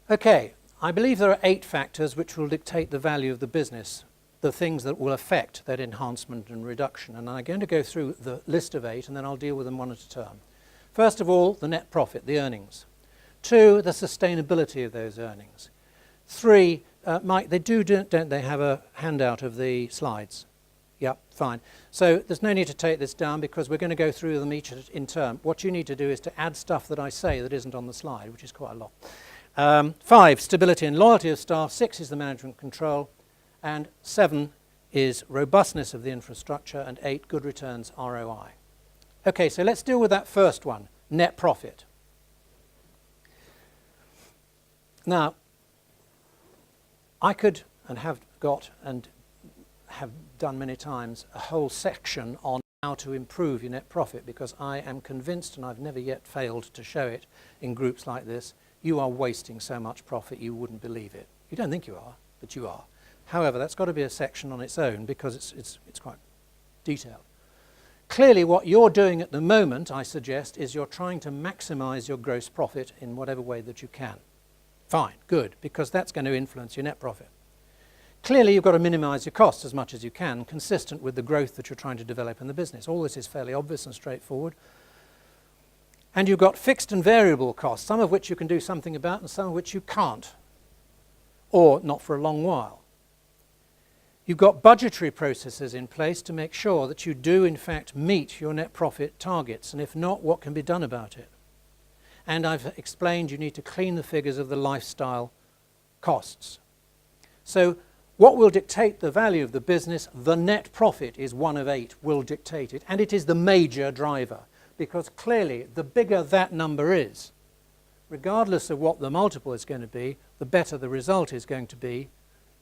Okay, I believe there are 8 factors which will dictate the value of the business, the things that will affect that enhancement and reduction. And I'm going to go through the list of 8 and then I'll deal with them one at a time. First of all, the net profit, the earnings. 2, the sustainability of those earnings. 3, Mike, don't they have a handout of the slides? Yep, fine. So there's no need to take this down because we're going to go through them each in turn. What you need to do is to add stuff that I say that isn't on the slide, which is quite a lot. 5, stability and loyalty of staff. 6 is the management control. And 7 is robustness of the infrastructure. And 8, good returns, ROI. Okay, so let's deal with that first one, net profit. Now, I could and have got and have done many times a whole section on how to improve your net profit, because I am convinced, and I've never yet failed to show it in groups like this, you are wasting so much profit you wouldn't believe it. You don't think you are, but you are. However, that's got to be a section on its own because it's quite detailed. Clearly what you're doing at the moment, I suggest, is you're trying to maximize your gross profit in whatever way that you can. Fine, good, because that's going to influence your net profit. Clearly, you've got to minimize your costs as much as you can, consistent with the growth that you're trying to develop in the business. All this is fairly obvious and straightforward. And you've got fixed and variable costs, some of which you can do something about and some of which you can't, or not for a long while. You've got budgetary processes in place to make sure that you do, in fact, meet your net profit targets, and if not, what can be done about it? And I've explained you need to clean the figures of the lifestyle costs. So what will dictate the value of the business? The net profit is one of 8, will dictate it. And it is the major driver, because clearly the bigger that number is, regardless of what the multiple is going to be, the better the result is going to be.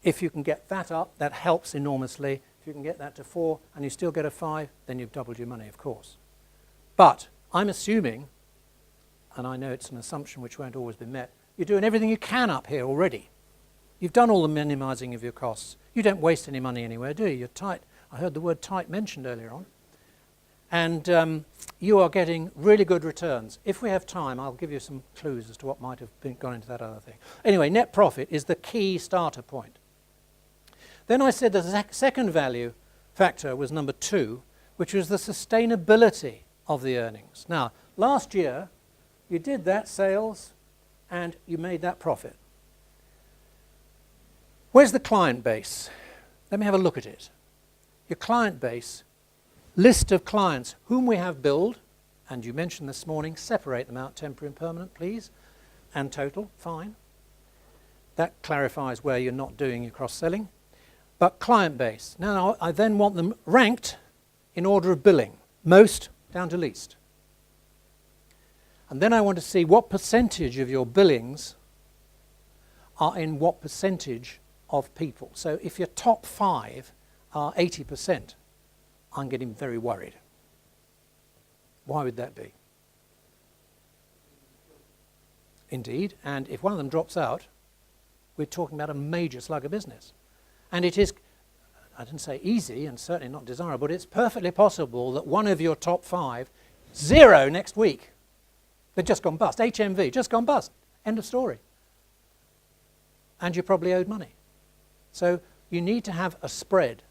If you can get that up, that helps enormously. If you can get that to 4 and you still get a 5, then you've doubled your money, of course. But I'm assuming, and I know it's an assumption which won't always be met, you're doing everything you can up here already. You've done all the minimizing of your costs. You don't waste any money anywhere, do you? You're tight. I heard the word tight mentioned earlier on. And you are getting really good returns. If we have time, I'll give you some clues as to what might have gone into that other thing. Anyway, net profit is the key starter point. Then I said the second value factor was number 2, which was the sustainability of the earnings. Now, last year, you did that sales and you made that profit. Where's the client base? Let me have a look at it. Your client base, list of clients whom we have billed, and you mentioned this morning, separate them out, temporary and permanent, please, and total, fine. That clarifies where you're not doing your cross-selling. But client base. Now, I then want them ranked in order of billing, most down to least. And then I want to see what percentage of your billings are in what percentage of people. So if your top 5 are 80%, I'm getting very worried. Why would that be? Indeed, and if one of them drops out, we're talking about a major slug of business. And it is, I didn't say easy and certainly not desirable, but it's perfectly possible that one of your top 5, 0 next week, they've just gone bust. HMV, just gone bust. End of story. And you're probably owed money. So you need to have a spread.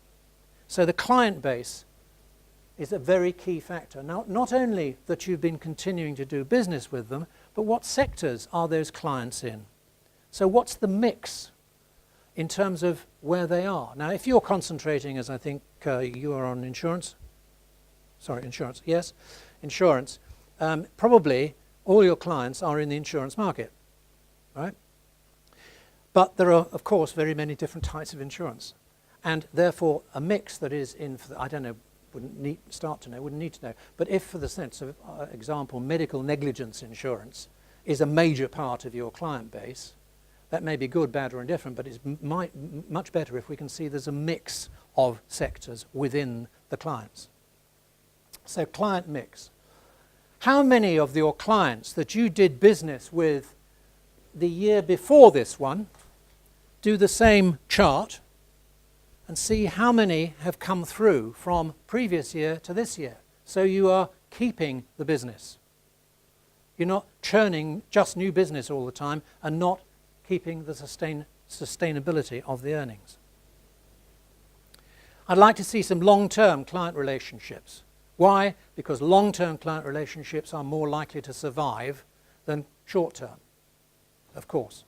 So the client base is a very key factor. Now, not only that you've been continuing to do business with them, but what sectors are those clients in? So what's the mix in terms of where they are? Now, if you're concentrating, as I think you are on insurance, yes, insurance, probably all your clients are in the insurance market, right? But there are, of course, very many different types of insurance. And therefore, a mix that is in, I don't know, wouldn't need to know. But if, for the sense of example, medical negligence insurance is a major part of your client base, that may be good, bad, or indifferent, but it's much better if we can see there's a mix of sectors within the clients. So client mix. How many of your clients that you did business with the year before this one do the same chart and see how many have come through from previous year to this year? So you are keeping the business. You're not churning just new business all the time and not keeping the sustainability of the earnings. I'd like to see some long-term client relationships. Why? Because long-term client relationships are more likely to survive than short-term, of course.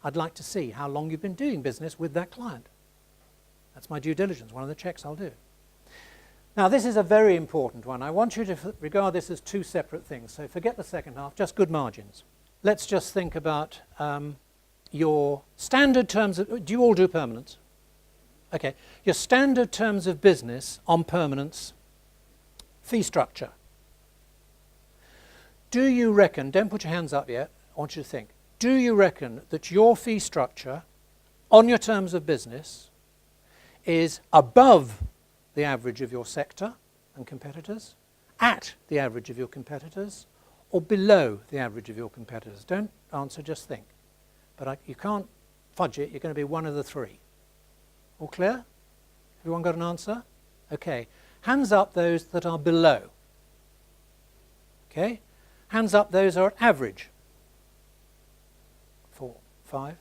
I'd like to see how long you've been doing business with that client. That's my due diligence, one of the checks I'll do. Now, this is a very important one. I want you to regard this as two separate things. So forget the second half, just good margins. Let's just think about your standard terms of... Do you all do permanence? Okay. Your standard terms of business on permanence, fee structure. Do you reckon, don't put your hands up yet, I want you to think, do you reckon that your fee structure on your terms of business is above the average of your sector and competitors, at the average of your competitors, or below the average of your competitors? Don't answer, just think. But you can't fudge it, you're going to be one of the three. All clear? Everyone got an answer? Okay. Hands up those that are below. Okay. Hands up those are average. 4, 5.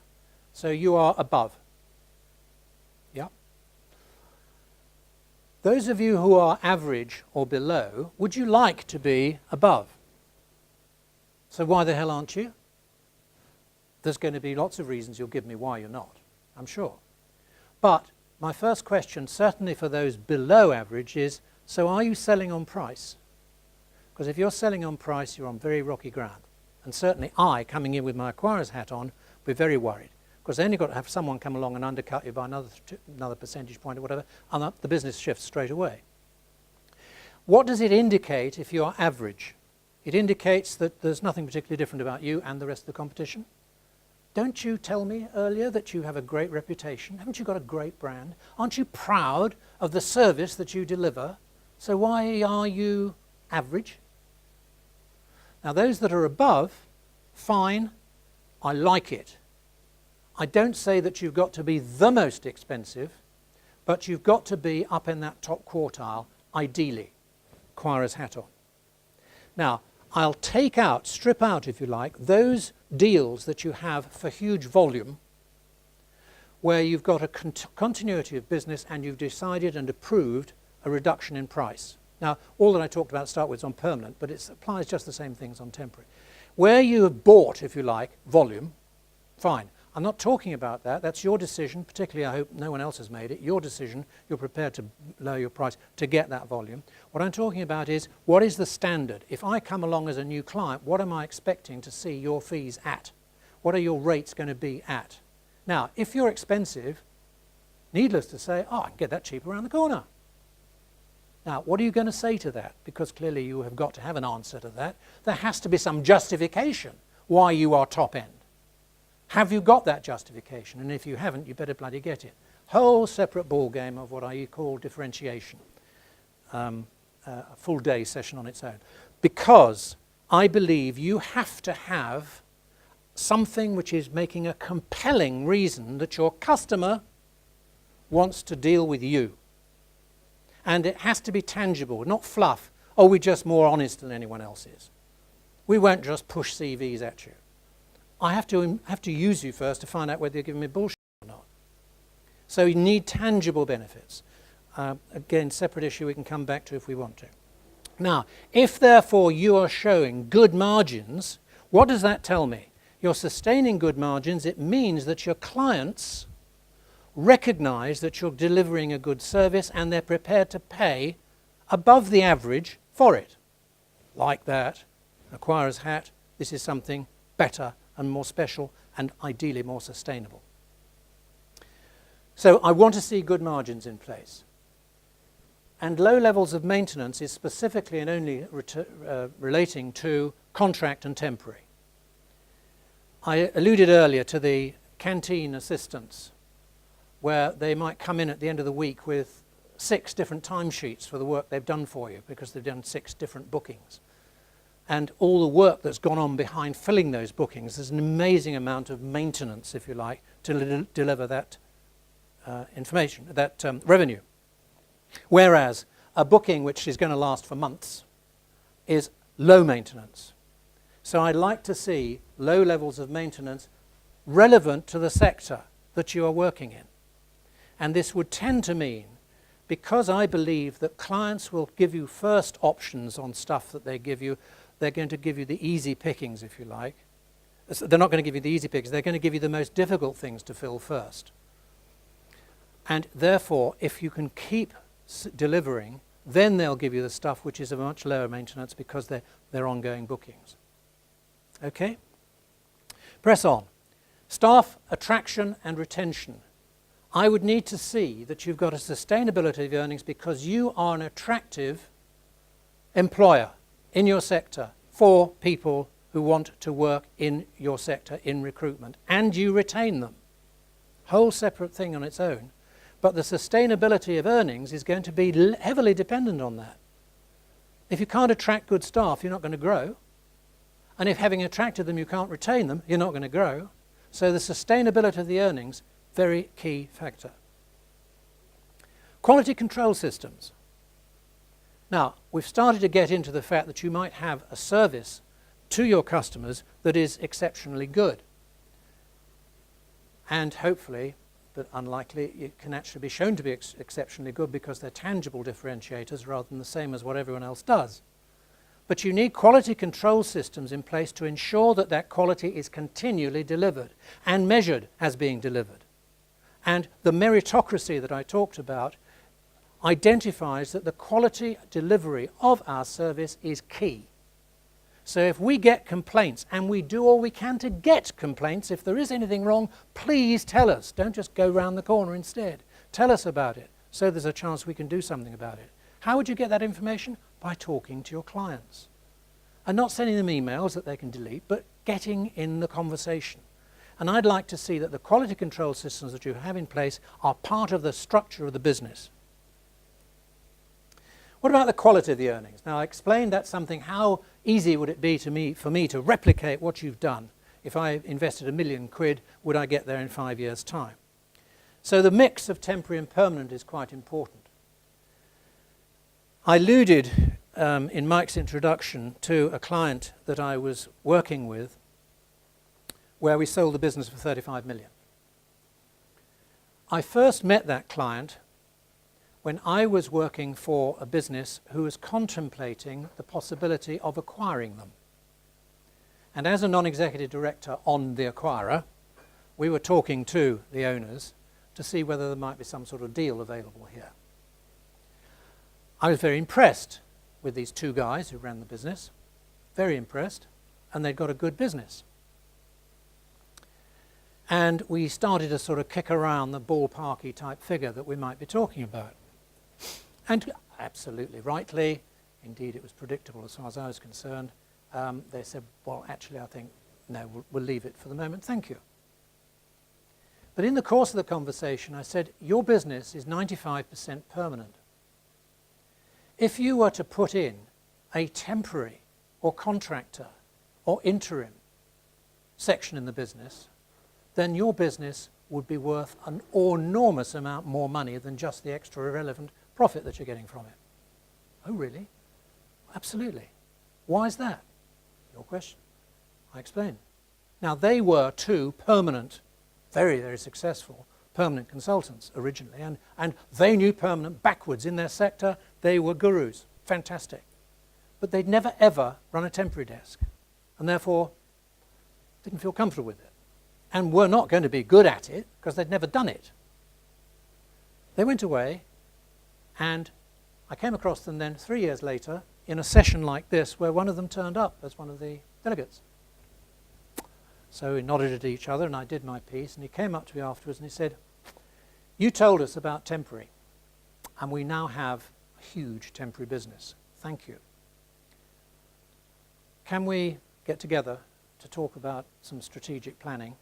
So you are above. Yeah. Those of you who are average or below, would you like to be above? So why the hell aren't you? There's going to be lots of reasons you'll give me why you're not, I'm sure. But my first question, certainly for those below average, is, so are you selling on price? Because if you're selling on price, you're on very rocky ground. And certainly I, coming in with my acquirer's hat on, be very worried. Because then you've got to have someone come along and undercut you by another percentage point or whatever, and the business shifts straight away. What does it indicate if you are average? It indicates that there's nothing particularly different about you and the rest of the competition. Don't you tell me earlier that you have a great reputation? Haven't you got a great brand? Aren't you proud of the service that you deliver? So why are you average? Now those that are above, fine, I like it. I don't say that you've got to be the most expensive, but you've got to be up in that top quartile, ideally. Acquirer's hat on. Now, I'll strip out, if you like, those deals that you have for huge volume, where you've got a continuity of business and you've decided and approved a reduction in price. Now, all that I talked about to start with is on permanent, but it applies just the same things on temporary. Where you have bought, if you like, volume, fine. I'm not talking about that. That's your decision, particularly I hope no one else has made it. Your decision, you're prepared to lower your price to get that volume. What I'm talking about is, what is the standard? If I come along as a new client, what am I expecting to see your fees at? What are your rates going to be at? Now, if you're expensive, needless to say, I can get that cheap around the corner. Now, what are you going to say to that? Because clearly you have got to have an answer to that. There has to be some justification why you are top end. Have you got that justification? And if you haven't, you better bloody get it. Whole separate ball game of what I call differentiation. A full day session on its own. Because I believe you have to have something which is making a compelling reason that your customer wants to deal with you. And it has to be tangible, not fluff. Oh, we're just more honest than anyone else is. We won't just push CVs at you. I have to use you first to find out whether you're giving me bullshit or not. So you need tangible benefits. Again, separate issue we can come back to if we want to. Now, if therefore you are showing good margins, what does that tell me? You're sustaining good margins. It means that your clients recognize that you're delivering a good service and they're prepared to pay above the average for it. Like that, acquirer's hat, this is something better and more special and ideally more sustainable. So I want to see good margins in place. And low levels of maintenance is specifically and only relating to contract and temporary. I alluded earlier to the canteen assistants, where they might come in at the end of the week with 6 different timesheets for the work they've done for you because they've done 6 different bookings. And all the work that's gone on behind filling those bookings, there's an amazing amount of maintenance, if you like, to deliver that information, that revenue. Whereas a booking which is going to last for months is low maintenance. So I'd like to see low levels of maintenance relevant to the sector that you are working in. And this would tend to mean, because I believe that clients will give you first options on stuff that they give you, they're going to give you the easy pickings, if you like. They're not going to give you the easy pickings, they're going to give you the most difficult things to fill first. And therefore, if you can keep delivering, then they'll give you the stuff which is of much lower maintenance because they're ongoing bookings. Okay? Press on. Staff attraction and retention. I would need to see that you've got a sustainability of earnings because you are an attractive employer in your sector for people who want to work in your sector in recruitment, and you retain them. Whole separate thing on its own. But the sustainability of earnings is going to be heavily dependent on that. If you can't attract good staff, you're not going to grow. And if having attracted them you can't retain them, you're not going to grow. So the sustainability of the earnings, very key factor. Quality control systems. Now, we've started to get into the fact that you might have a service to your customers that is exceptionally good. And hopefully, but unlikely, it can actually be shown to be exceptionally good because they're tangible differentiators rather than the same as what everyone else does. But you need quality control systems in place to ensure that that quality is continually delivered and measured as being delivered. And the meritocracy that I talked about identifies that the quality delivery of our service is key. So if we get complaints, and we do all we can to get complaints, if there is anything wrong, please tell us. Don't just go round the corner instead. Tell us about it, so there's a chance we can do something about it. How would you get that information? By talking to your clients. And not sending them emails that they can delete, but getting in the conversation. And I'd like to see that the quality control systems that you have in place are part of the structure of the business. What about the quality of the earnings? Now, I explained that's something. How easy would it be for me to replicate what you've done? If I invested £1 million, would I get there in 5 years' time? So the mix of temporary and permanent is quite important. I alluded in Mike's introduction to a client that I was working with where we sold the business for 35 million. I first met that client when I was working for a business who was contemplating the possibility of acquiring them. And as a non-executive director on the acquirer, we were talking to the owners to see whether there might be some sort of deal available here. I was very impressed with these two guys who ran the business, very impressed, and they'd got a good business. And we started to sort of kick around the ballparky type figure that we might be talking about. And absolutely rightly, indeed it was predictable as far as I was concerned, they said, well, actually I think, no, we'll leave it for the moment, thank you. But in the course of the conversation I said, your business is 95% permanent. If you were to put in a temporary or contractor or interim section in the business, then your business would be worth an enormous amount more money than just the extra irrelevant profit that you're getting from it. Oh, really? Absolutely. Why is that? Your question. I explain. Now, they were two permanent, very, very successful permanent consultants originally, and they knew permanent backwards in their sector. They were gurus. Fantastic. But they'd never, ever run a temporary desk, and therefore didn't feel comfortable with it, and were not going to be good at it because they'd never done it. They went away, and I came across them then 3 years later in a session like this where one of them turned up as one of the delegates. So we nodded at each other and I did my piece, and he came up to me afterwards and he said, you told us about temporary, and we now have a huge temporary business. Thank you. Can we get together to talk about some strategic planning?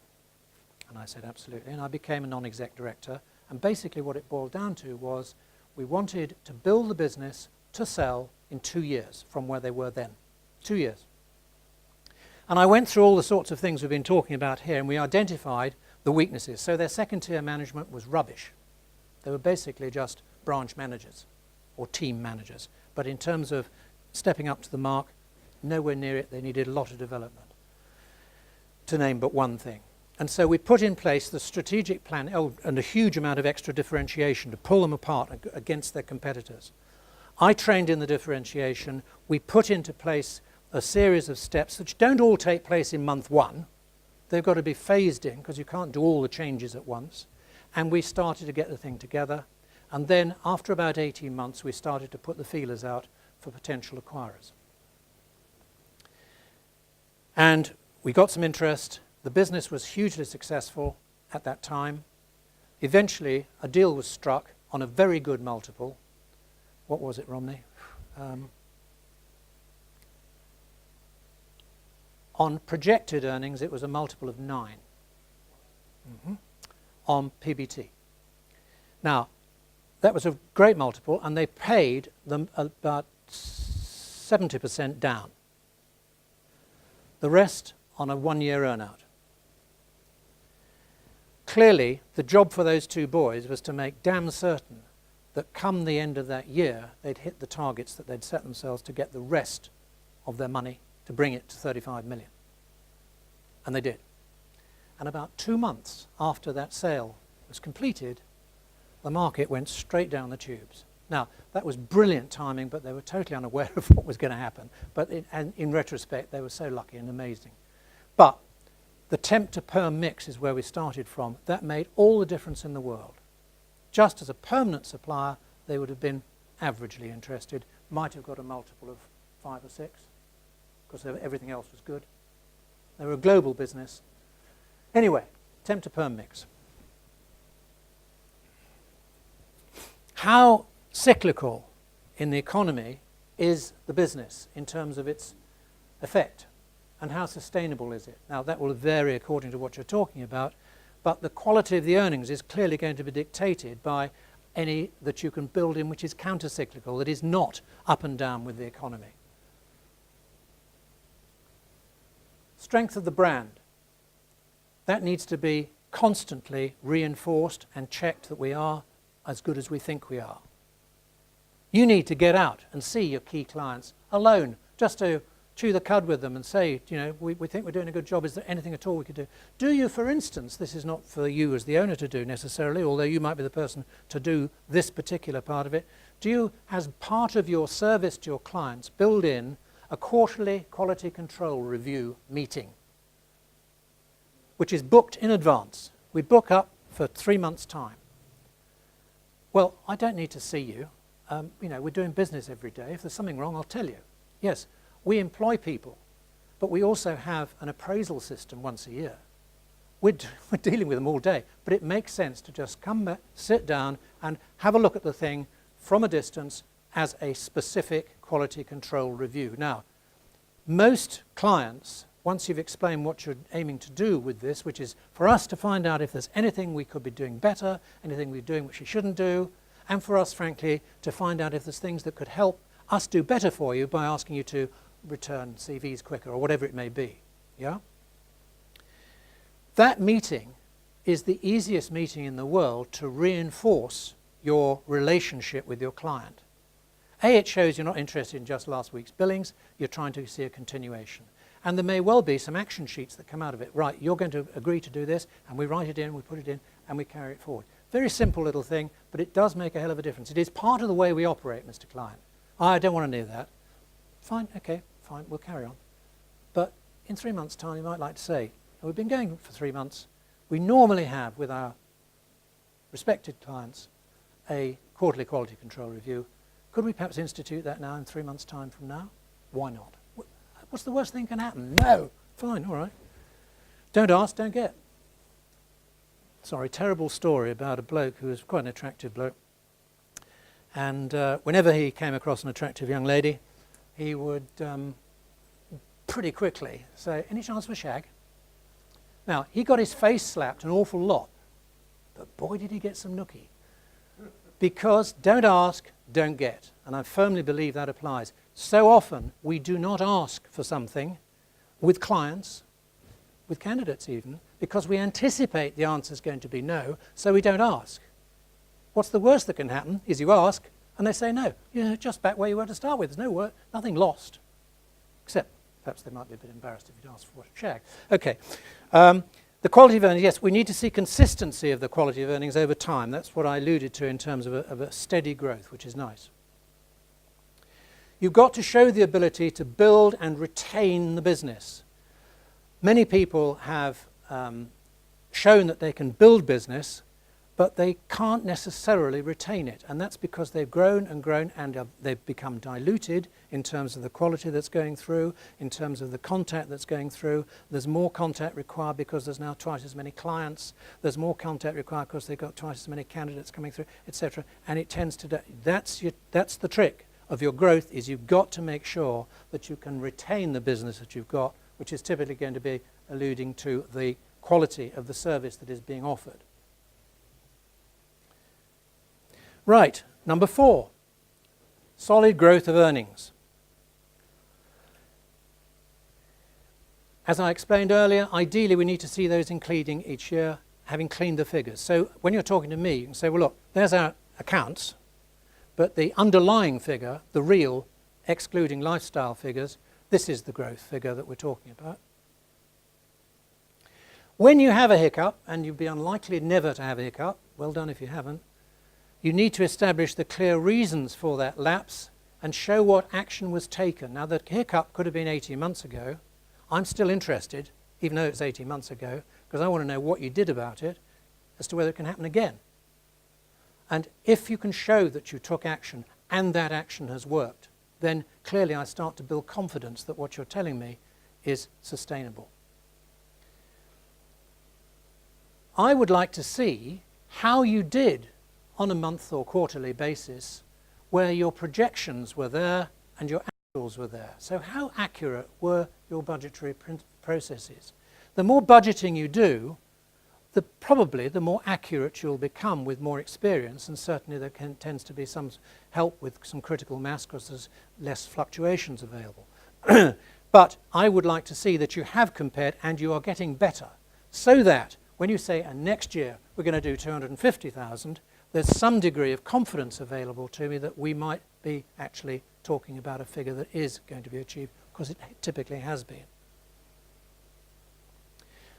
And I said, absolutely. And I became a non-exec director. And basically what it boiled down to was we wanted to build the business to sell in 2 years from where they were then. 2 years. And I went through all the sorts of things we've been talking about here, and we identified the weaknesses. So their second-tier management was rubbish. They were basically just branch managers or team managers. But in terms of stepping up to the mark, nowhere near it. They needed a lot of development, to name but one thing. And so we put in place the strategic plan, and a huge amount of extra differentiation to pull them apart against their competitors. I trained in the differentiation. We put into place a series of steps which don't all take place in month one. They've got to be phased in because you can't do all the changes at once. And we started to get the thing together. And then after about 18 months, we started to put the feelers out for potential acquirers. And we got some interest. The business was hugely successful at that time. Eventually, a deal was struck on a very good multiple. What was it, Romney? On projected earnings, it was a multiple of 9 on PBT. Now, that was a great multiple, and they paid them about 70% down. The rest on a 1-year earn-out. Clearly, the job for those two boys was to make damn certain that come the end of that year, they'd hit the targets that they'd set themselves to get the rest of their money to bring it to 35 million. And they did. And about 2 months after that sale was completed, the market went straight down the tubes. Now, that was brilliant timing, but they were totally unaware of what was going to happen. But in retrospect, they were so lucky and amazing. But the temp to perm mix is where we started from. That made all the difference in the world. Just as a permanent supplier, they would have been averagely interested, might have got a multiple of 5 or 6, because everything else was good. They were a global business. Anyway, temp to perm mix. How cyclical in the economy is the business in terms of its effect, and how sustainable is it? Now, that will vary according to what you're talking about, but the quality of the earnings is clearly going to be dictated by any that you can build in which is counter-cyclical, that is not up and down with the economy. Strength of the brand. That needs to be constantly reinforced and checked that we are as good as we think we are. You need to get out and see your key clients alone, just to chew the cud with them and say, you know, we think we're doing a good job. Is there anything at all we could do? Do you, for instance, this is not for you as the owner to do necessarily, although you might be the person to do this particular part of it, do you, as part of your service to your clients, build in a quarterly quality control review meeting, which is booked in advance? We book up for 3 months' time. Well, I don't need to see you. You know, we're doing business every day. If there's something wrong, I'll tell you. Yes, we employ people, but we also have an appraisal system once a year. We're dealing with them all day, but it makes sense to just come back, sit down, and have a look at the thing from a distance as a specific quality control review. Now, most clients, once you've explained what you're aiming to do with this, which is for us to find out if there's anything we could be doing better, anything we're doing which we shouldn't do, and for us, frankly, to find out if there's things that could help us do better for you by asking you to return CVs quicker or whatever it may be. Yeah? That meeting is the easiest meeting in the world to reinforce your relationship with your client. A, it shows you're not interested in just last week's billings, you're trying to see a continuation. And there may well be some action sheets that come out of it. Right, you're going to agree to do this, and we write it in, we put it in, and we carry it forward. Very simple little thing, but it does make a hell of a difference. It is part of the way we operate, Mr. Client. I don't want to know that. Fine, okay, fine, we'll carry on. But in 3 months' time, you might like to say, we've been going for 3 months. We normally have, with our respected clients, a quarterly quality control review. Could we perhaps institute that now in 3 months' time from now? Why not? What's the worst thing that can happen? No. Fine, all right. Don't ask, don't get. Sorry, terrible story about a bloke who was quite an attractive bloke. And whenever he came across an attractive young lady, he would pretty quickly say, any chance for a shag? Now, he got his face slapped an awful lot, but boy did he get some nookie. Because don't ask, don't get. And I firmly believe that applies. So often we do not ask for something with clients, with candidates even, because we anticipate the answer is going to be no, so we don't ask. What's the worst that can happen is you ask and they say no. You're just back where you were to start with. There's no work, nothing lost. Except perhaps they might be a bit embarrassed if you'd asked for a shag. Okay. The quality of earnings, yes, we need to see consistency of the quality of earnings over time. That's what I alluded to in terms of a steady growth, which is nice. You've got to show the ability to build and retain the business. Many people have shown that they can build business, but they can't necessarily retain it. And that's because they've grown and grown and they've become diluted in terms of the quality that's going through, in terms of the contact that's going through. There's more contact required because there's now twice as many clients. There's more contact required because they've got twice as many candidates coming through, etc. And it tends to, that's the trick of your growth, is you've got to make sure that you can retain the business that you've got, which is typically going to be alluding to the quality of the service that is being offered. Right, number 4, solid growth of earnings. As I explained earlier, ideally we need to see those including each year, having cleaned the figures. So when you're talking to me, you can say, well, look, there's our accounts, but the underlying figure, the real, excluding lifestyle figures, this is the growth figure that we're talking about. When you have a hiccup, and you'd be unlikely never to have a hiccup, well done if you haven't, you need to establish the clear reasons for that lapse and show what action was taken. Now, the hiccup could have been 18 months ago. I'm still interested, even though it's 18 months ago, because I want to know what you did about it as to whether it can happen again. And if you can show that you took action and that action has worked, then clearly I start to build confidence that what you're telling me is sustainable. I would like to see how you did on a month or quarterly basis where your projections were there and your actuals were there. So how accurate were your budgetary processes? The more budgeting you do, probably the more accurate you'll become with more experience, and certainly there tends to be some help with some critical mass because there's less fluctuations available. But I would like to see that you have compared and you are getting better, so that when you say, and next year we're going to do 250,000, there's some degree of confidence available to me that we might be actually talking about a figure that is going to be achieved, because it typically has been.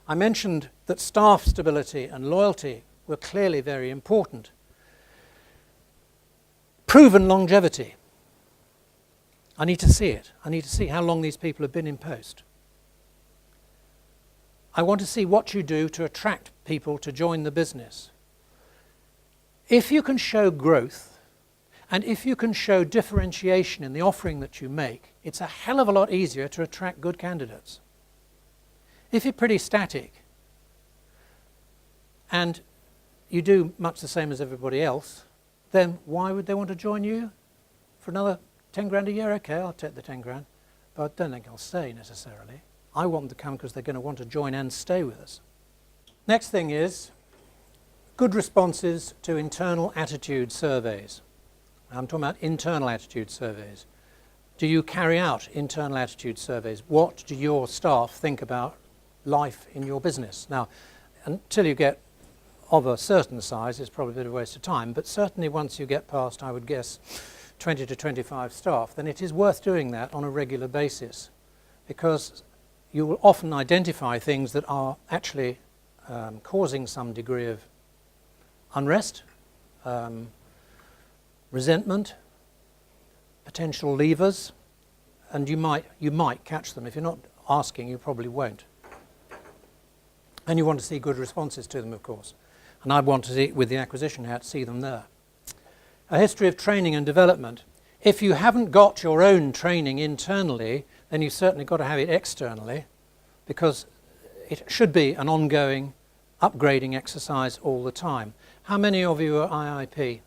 I mentioned that staff stability and loyalty were clearly very important. Proven longevity. I need to see it. I need to see how long these people have been in post. I want to see what you do to attract people to join the business. If you can show growth, and if you can show differentiation in the offering that you make, it's a hell of a lot easier to attract good candidates. If you're pretty static and you do much the same as everybody else, then why would they want to join you for another 10 grand a year? Okay, I'll take the 10 grand, but I don't think I'll stay necessarily. I want them to come because they're going to want to join and stay with us. Next thing is good responses to internal attitude surveys. I'm talking about internal attitude surveys. Do you carry out internal attitude surveys? What do your staff think about life in your business? Now, until you get of a certain size, it's probably a bit of a waste of time, but certainly once you get past, I would guess, 20 to 25 staff, then it is worth doing that on a regular basis, because you will often identify things that are actually causing some degree of unrest, resentment, potential levers, and you might catch them. If you're not asking, you probably won't. And you want to see good responses to them, of course. And I want to see, with the acquisition hat, see them there. A history of training and development. If you haven't got your own training internally, then you've certainly got to have it externally, because it should be an ongoing upgrading exercise all the time. How many of you are IIP?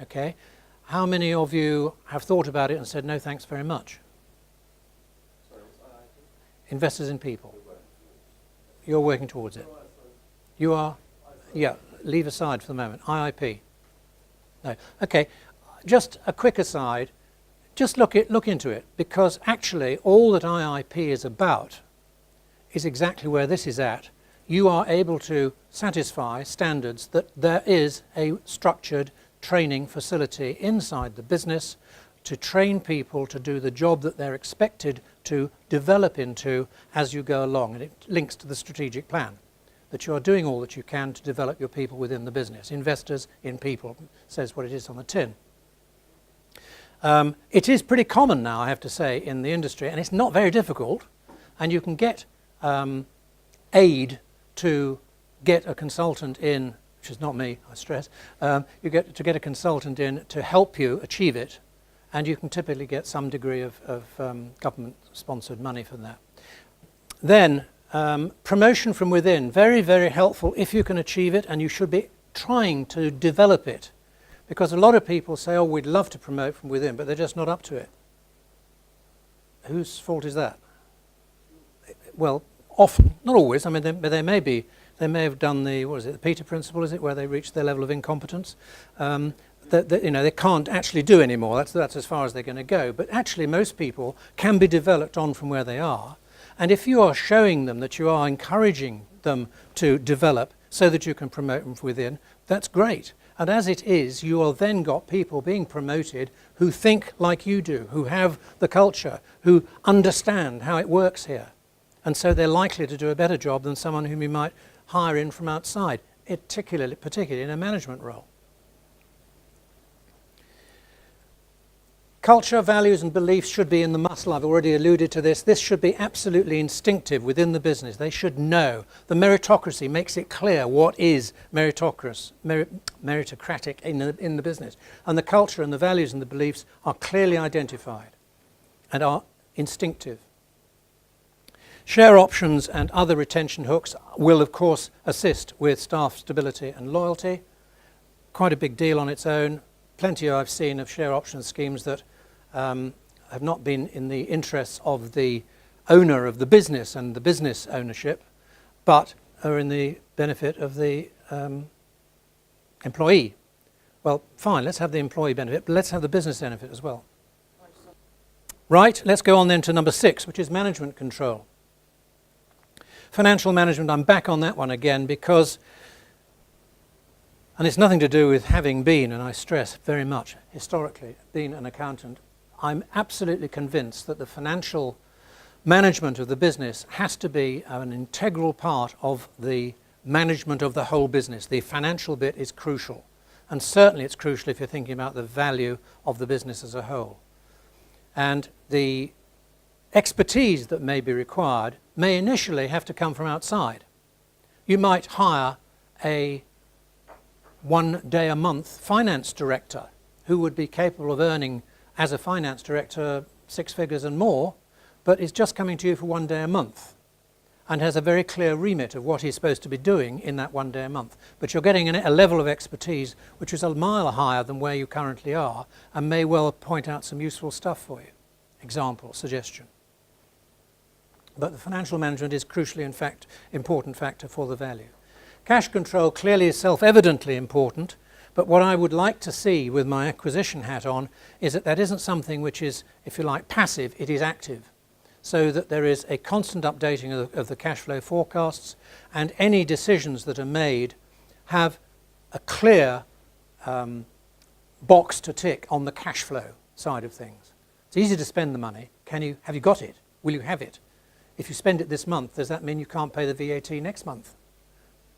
Okay. How many of you have thought about it and said, no, thanks very much? Sorry, what's IIP? Investors in people. You're working towards it. You are? Yeah, leave aside for the moment. IIP. No. Okay. Just a quick aside. Just look into it, because actually all that IIP is about is exactly where this is at. You are able to satisfy standards that there is a structured training facility inside the business to train people to do the job that they're expected to develop into as you go along. And it links to the strategic plan, that you are doing all that you can to develop your people within the business. Investors in people, says what it is on the tin. It is pretty common now, I have to say, in the industry, and it's not very difficult, and you can get aid to get a consultant in, which is not me, I stress, you get to get a consultant in to help you achieve it, and you can typically get some degree of government-sponsored money for that. Then, promotion from within, very, very helpful if you can achieve it, and you should be trying to develop it. Because a lot of people say, oh, we'd love to promote from within, but they're just not up to it. Whose fault is that? Well, often, not always. I mean, they may have done the, what is it, the Peter principle, is it, where they reach their level of incompetence. They can't actually do anymore. That's as far as they're going to go. But actually, most people can be developed on from where they are. And if you are showing them that you are encouraging them to develop so that you can promote them from within, that's great. And as it is, you will then got people being promoted who think like you do, who have the culture, who understand how it works here. And so they're likely to do a better job than someone whom you might hire in from outside, particularly in a management role. Culture, values and beliefs should be in the muscle. I've already alluded to this. This should be absolutely instinctive within the business. They should know. The meritocracy makes it clear what is meritocratic in the business. And the culture and the values and the beliefs are clearly identified and are instinctive. Share options and other retention hooks will, of course, assist with staff stability and loyalty. Quite a big deal on its own. Plenty I've seen of share option schemes that have not been in the interests of the owner of the business and the business ownership, but are in the benefit of the employee. Well, fine, let's have the employee benefit, but let's have the business benefit as well. Right, let's go on then to number 6, which is management control. Financial management, I'm back on that one again because, and it's nothing to do with having been, and I stress very much, historically, been an accountant. I'm absolutely convinced that the financial management of the business has to be an integral part of the management of the whole business. The financial bit is crucial. And certainly it's crucial if you're thinking about the value of the business as a whole. And the expertise that may be required may initially have to come from outside. You might hire a 1 day a month finance director who would be capable of earning as a finance director 6 figures and more, but is just coming to you for 1 day a month and has a very clear remit of what he's supposed to be doing in that 1 day a month. But you're getting a level of expertise which is a mile higher than where you currently are and may well point out some useful stuff for you. Example, suggestion. But the financial management is crucially, in fact, important factor for the value. Cash control clearly is self-evidently important, but what I would like to see with my acquisition hat on is that that isn't something which is, if you like, passive, it is active. So that there is a constant updating of the cash flow forecasts, and any decisions that are made have a clear box to tick on the cash flow side of things. It's easy to spend the money. Have you got it? Will you have it? If you spend it this month, does that mean you can't pay the VAT next month?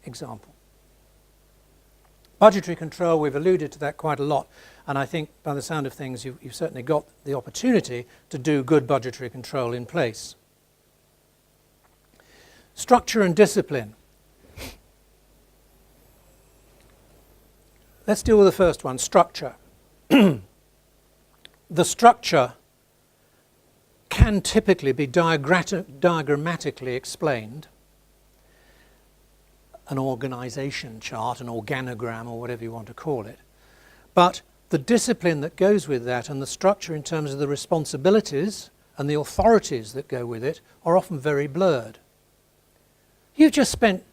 Example. Budgetary control, we've alluded to that quite a lot, and I think by the sound of things you've certainly got the opportunity to do good budgetary control in place. Structure and discipline. Let's deal with the first one, structure. The structure can typically be diagrammatically explained. An organisation chart, an organogram, or whatever you want to call it. But the discipline that goes with that and the structure in terms of the responsibilities and the authorities that go with it are often very blurred. You've just spent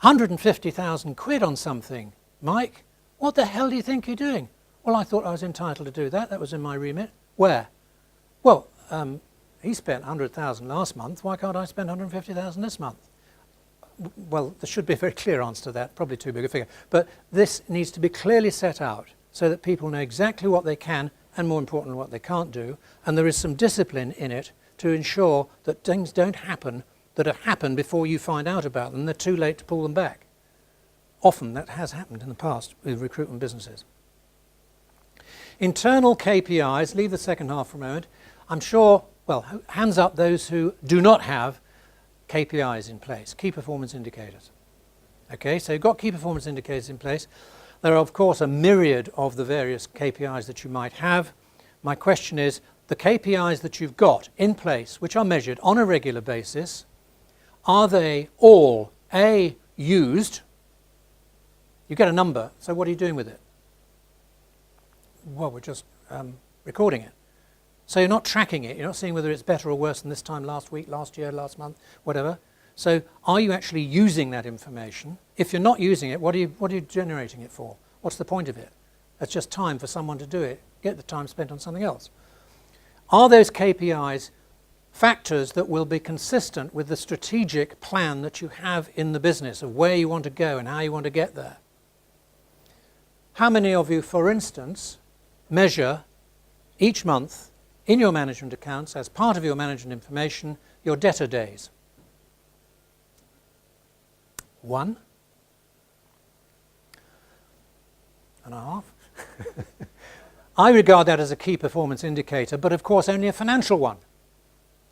150,000 quid on something, Mike. What the hell do you think you're doing? Well, I thought I was entitled to do that. That was in my remit. Where? Well, he spent 100,000 last month. Why can't I spend 150,000 this month? Well, there should be a very clear answer to that, probably too big a figure. But this needs to be clearly set out so that people know exactly what they can and more importantly what they can't do, and there is some discipline in it to ensure that things don't happen that have happened before you find out about them. They're too late to pull them back. Often that has happened in the past with recruitment businesses. Internal KPIs, leave the second half for a moment. I'm sure, well, hands up those who do not have KPIs in place, key performance indicators. Okay, so you've got key performance indicators in place. There are, of course, a myriad of the various KPIs that you might have. My question is, the KPIs that you've got in place, which are measured on a regular basis, are they all, A, used? You get a number, so what are you doing with it? Well, we're just recording it. So you're not tracking it, you're not seeing whether it's better or worse than this time last week, last year, last month, whatever. So are you actually using that information? If you're not using it, what are you generating it for? What's the point of it? That's just time for someone to do it. Get the time spent on something else. Are those KPIs factors that will be consistent with the strategic plan that you have in the business of where you want to go and how you want to get there? How many of you, for instance, measure each month in your management accounts as part of your management information your debtor days? 1.5. I regard that as a key performance indicator, but of course only a financial one.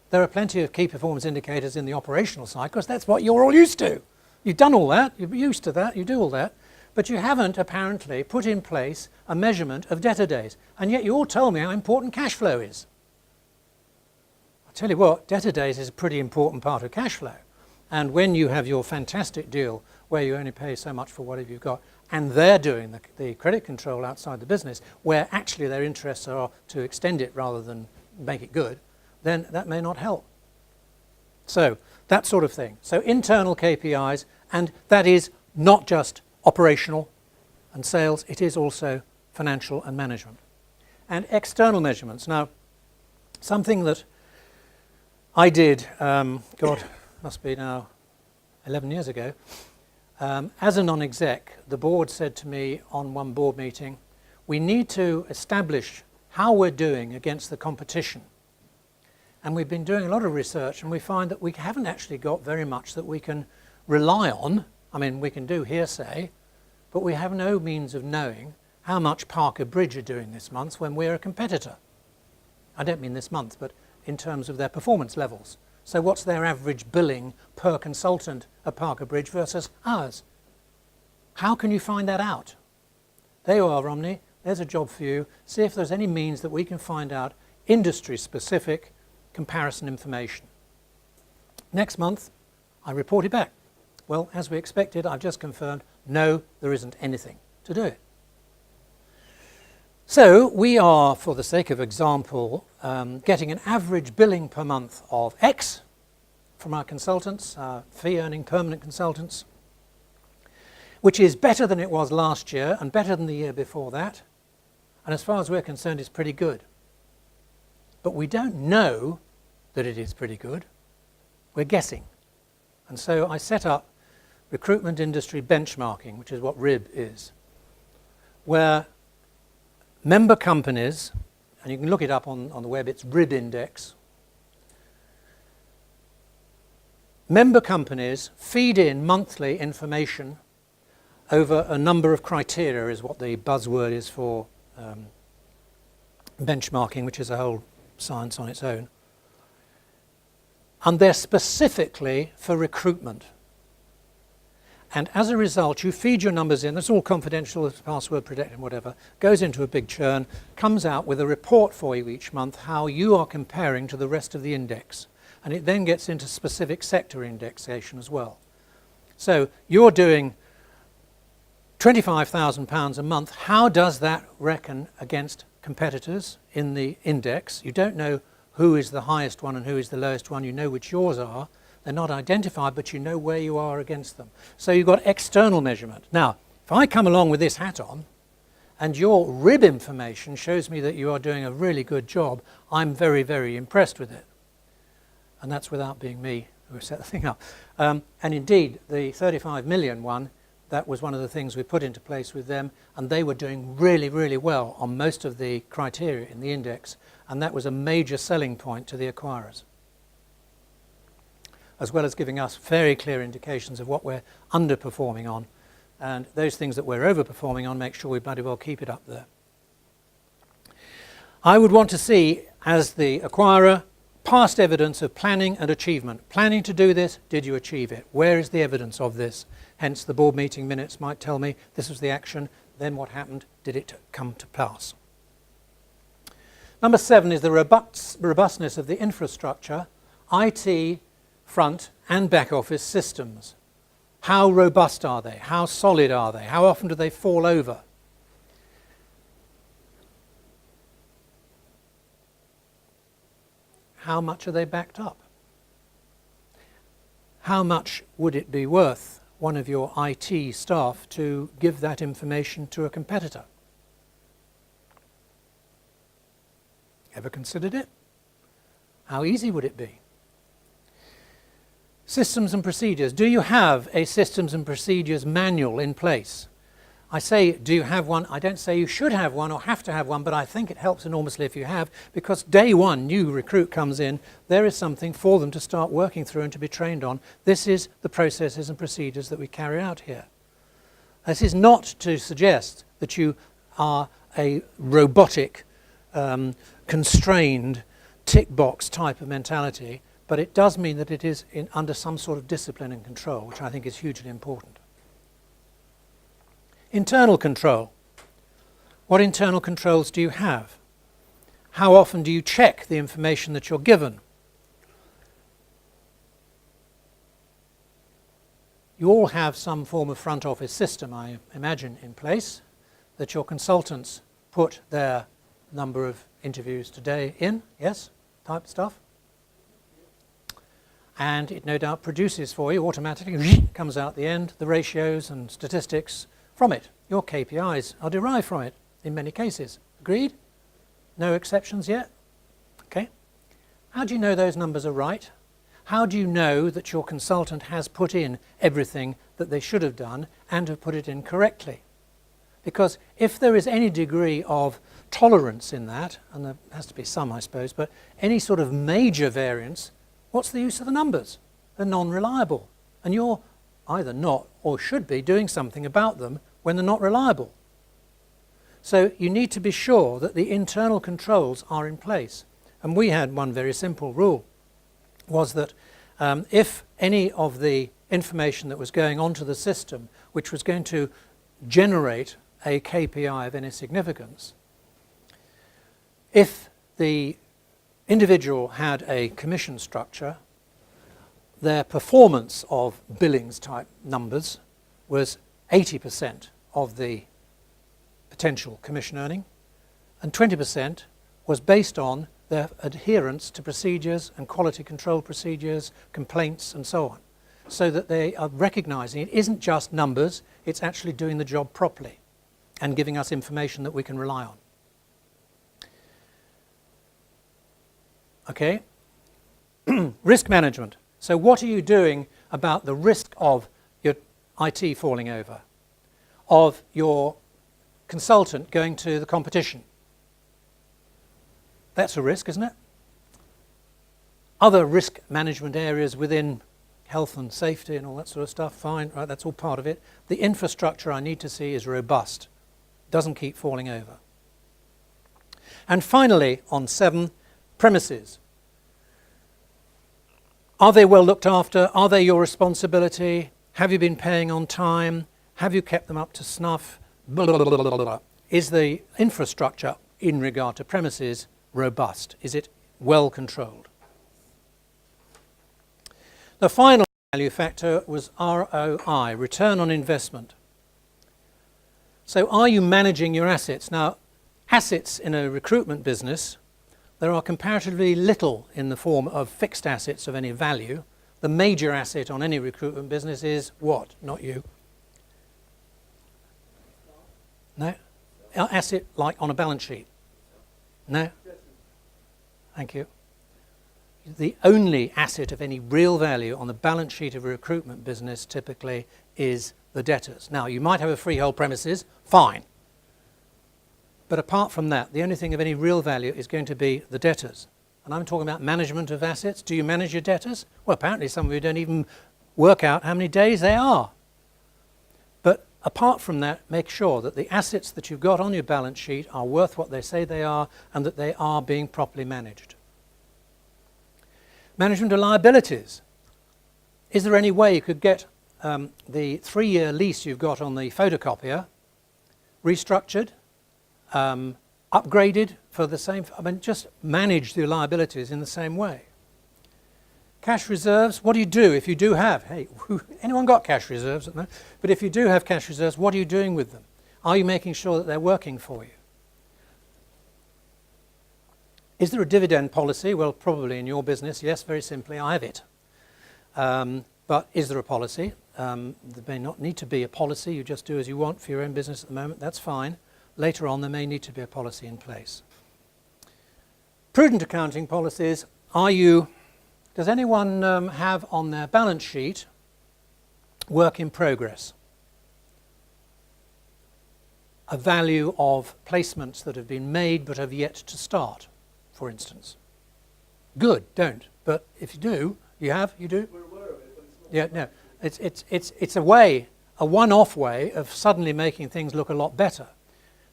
There are plenty of key performance indicators in the operational side because that's what you're all used to. You've done all that, you're used to that, you do all that, but you haven't apparently put in place a measurement of debtor days, and yet you all tell me how important cash flow is. I'll tell you what, debtor days is a pretty important part of cash flow. And when you have your fantastic deal where you only pay so much for whatever you've got, and they're doing the credit control outside the business, where actually their interests are to extend it rather than make it good, then that may not help. So that sort of thing. So internal KPIs, and that is not just operational and sales, it is also financial and management. And external measurements. Now, something that I did, God, must be now 11 years ago, as a non-exec, the board said to me on one board meeting, we need to establish how we're doing against the competition. And we've been doing a lot of research and we find that we haven't actually got very much that we can rely on. I mean, we can do hearsay, but we have no means of knowing how much Parker Bridge are doing this month when we're a competitor. I don't mean this month, but in terms of their performance levels. So what's their average billing per consultant at Parker Bridge versus ours? How can you find that out? There you are, Romney. There's a job for you. See if there's any means that we can find out industry-specific comparison information. Next month, I reported back. Well, as we expected, I've just confirmed, no, there isn't anything to do it. So we are, for the sake of example, getting an average billing per month of X from our consultants, our fee-earning permanent consultants, which is better than it was last year and better than the year before that. And as far as we're concerned, it's pretty good. But we don't know that it is pretty good. We're guessing. And so I set up recruitment industry benchmarking, which is what RIB is, where member companies, and you can look it up on the web, it's RIB index. Member companies feed in monthly information over a number of criteria, is what the buzzword is for benchmarking, which is a whole science on its own. And they're specifically for recruitment. And as a result, you feed your numbers in, that's all confidential, it's password protected, whatever, goes into a big churn, comes out with a report for you each month, how you are comparing to the rest of the index. And it then gets into specific sector indexation as well. So you're doing £25,000 a month. How does that reckon against competitors in the index? You don't know who is the highest one and who is the lowest one. You know which yours are. They're not identified, but you know where you are against them. So you've got external measurement. Now, if I come along with this hat on and your RIB information shows me that you are doing a really good job, I'm very, very impressed with it. And that's without being me who set the thing up. And indeed, the 35 million one That was one of the things we put into place with them, and they were doing really, really well on most of the criteria in the index, and that was a major selling point to the acquirers, as well as giving us very clear indications of what we're underperforming on, and those things that we're overperforming on, make sure we bloody well keep it up there. I would want to see, as the acquirer, past evidence of planning and achievement. Planning to do this, did you achieve it? Where is the evidence of this? Hence the board meeting minutes might tell me this was the action, then what happened, did it come to pass? Number 7 is the robustness of the infrastructure, IT, front and back office systems. How robust are they? How solid are they? How often do they fall over? How much are they backed up? How much would it be worth one of your IT staff to give that information to a competitor? Ever considered it? How easy would it be? Systems and procedures. Do you have a systems and procedures manual in place? I say, do you have one? I don't say you should have one or have to have one, but I think it helps enormously if you have, because day one, new recruit comes in, there is something for them to start working through and to be trained on. This is the processes and procedures that we carry out here. This is not to suggest that you are a robotic, constrained, tick box type of mentality, but it does mean that it is under some sort of discipline and control, which I think is hugely important. Internal control. What internal controls do you have? How often do you check the information that you're given? You all have some form of front office system, I imagine, in place, that your consultants put their number of interviews today in, yes, type stuff. And it no doubt produces for you automatically, comes out the end, the ratios and statistics from it. Your KPIs are derived from it in many cases. Agreed? No exceptions yet? Okay. How do you know those numbers are right? How do you know that your consultant has put in everything that they should have done and have put it in correctly? Because if there is any degree of tolerance in that, and there has to be some, I suppose, but any sort of major variance, what's the use of the numbers? They're non-reliable. And you're either not or should be doing something about them when they're not reliable. So you need to be sure that the internal controls are in place. And we had one very simple rule, was that if any of the information that was going onto the system, which was going to generate a KPI of any significance, if the individual had a commission structure, their performance of billings type numbers was 80% of the potential commission earning, and 20% was based on their adherence to procedures and quality control procedures, complaints and so on, so that they are recognizing it isn't just numbers, it's actually doing the job properly and giving us information that we can rely on. Okay? Risk management. So what are you doing about the risk of your IT falling over, of your consultant going to the competition? That's a risk, isn't it? Other risk management areas within health and safety and all that sort of stuff, fine, right, that's all part of it. The infrastructure I need to see is robust, doesn't keep falling over. And finally, on 7, premises. Are they well looked after? Are they your responsibility? Have you been paying on time? Have you kept them up to snuff? Blah, blah, blah, blah, blah. Is the infrastructure in regard to premises robust? Is it well controlled? The final value factor was ROI, return on investment. So are you managing your assets? Now, assets in a recruitment business, there are comparatively little in the form of fixed assets of any value. The major asset on any recruitment business is what? Not you. No? Asset like on a balance sheet? No? Thank you. The only asset of any real value on the balance sheet of a recruitment business typically is the debtors. Now, you might have a freehold premises, fine. But apart from that, the only thing of any real value is going to be the debtors. And I'm talking about management of assets. Do you manage your debtors? Well, apparently some of you don't even work out how many days they are. But apart from that, make sure that the assets that you've got on your balance sheet are worth what they say they are and that they are being properly managed. Management of liabilities. Is there any way you could get the 3-year lease you've got on the photocopier restructured, upgraded for the same, just manage the liabilities in the same way. Cash reserves, what do you do if you do have, hey, anyone got cash reserves? But if you do have cash reserves, what are you doing with them? Are you making sure that they're working for you? Is there a dividend policy? Well, probably in your business, yes, very simply, I have it. But is there a policy? There may not need to be a policy. You just do as you want for your own business at the moment. That's fine. Later on, there may need to be a policy in place. Prudent accounting policies. Does anyone have on their balance sheet work in progress? A value of placements that have been made but have yet to start, for instance. Good, don't. But if you do, you do? We're aware of it, but it's not. Yeah, no. It's a way, a one-off way of suddenly making things look a lot better.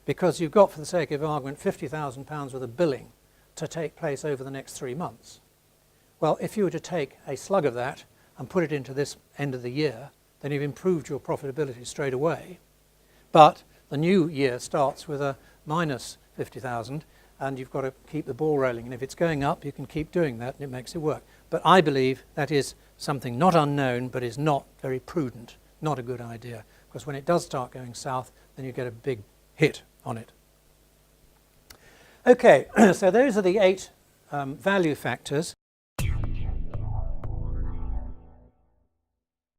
Because you've got, for the sake of argument, £50,000 worth of billing to take place over the next 3 months. Well, if you were to take a slug of that and put it into this end of the year, then you've improved your profitability straight away. But the new year starts with a minus 50,000, and you've got to keep the ball rolling. And if it's going up, you can keep doing that, and it makes it work. But I believe that is something not unknown, but is not very prudent, not a good idea. Because when it does start going south, then you get a big hit on it. Okay, so those are the 8 value factors.